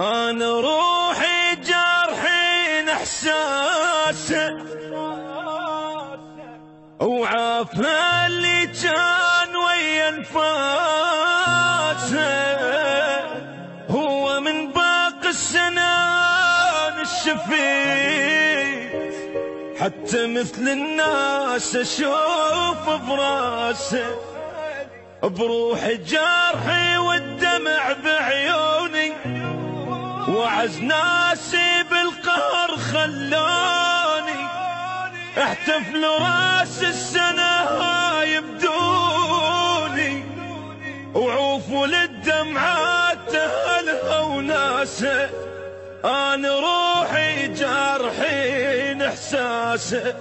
أنا روحي جرحين إحساسه وعافى اللي كان ويا انفاسه. هو من باقي السنان الشفيت حتى مثل الناس أشوف براسه. بروحي جرحي والدمع بعيوني وعز ناسي بالقهر خلوني. احتفلوا راس السنة يبدوني وعوفوا للدمعات أهلها وناسه. أنا روحي جارحين إحساسه.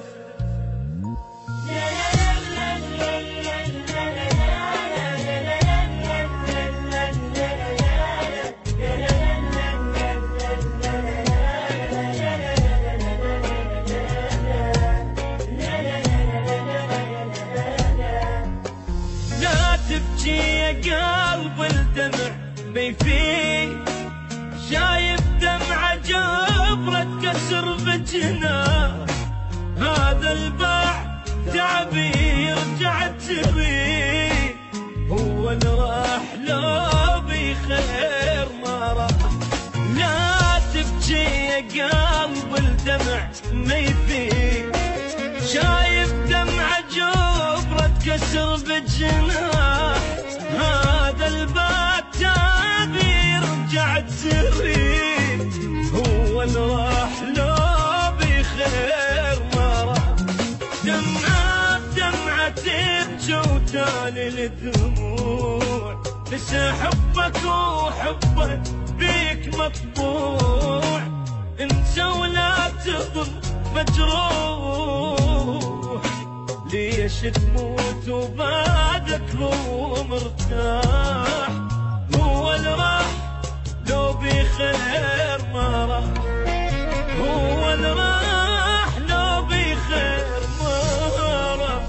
تبكي يا قلب الدمع بيفيد، شايف دمعة جبرة تكسر بجناه. هذا الباع تعبي يرجع تبي، هو اللي راح لو بخير ما راح. لا تبكي يا قلب الدمع ما يفيد، شايف دمعة جبرة تكسر بجناه. هذا البات تابي يرجع تريد، هو اللي راح لو بخير ما راح. دمعة بدمعة تبكي وتالي الدموع، نسى حبك وحبك بيك مطبوع. انسى ولا تظل مجروح، ليش تموت وبعدك هو مرتاح. هو اللي راح لو بخير ما راح، هو اللي راح لو بخير ما راح.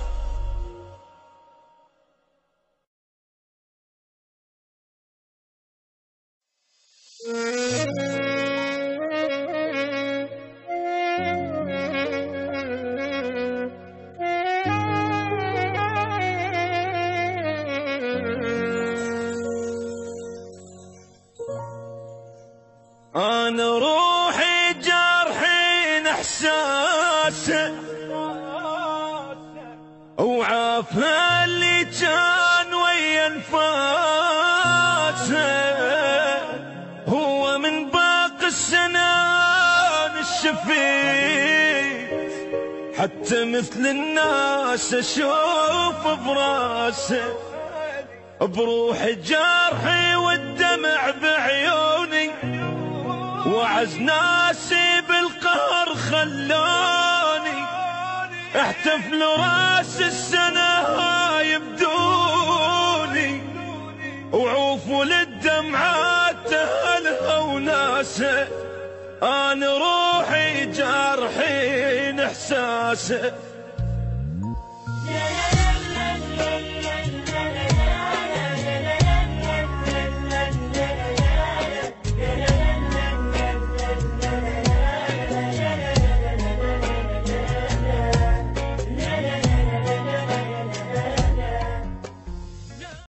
أنا روحي جرحين إحساسه وعافى اللي كان ويا انفاسه. هو من باقي السنان الشفيت حتى مثل الناس أشوف براسه. بروحي جرحي والدمع بعيوني وعز ناسي بالقهر خلوني. احتفلوا راس السنة يبدوني وعوفوا للدمعات أهلها وناسه. أنا روحي جارحين إحساسه.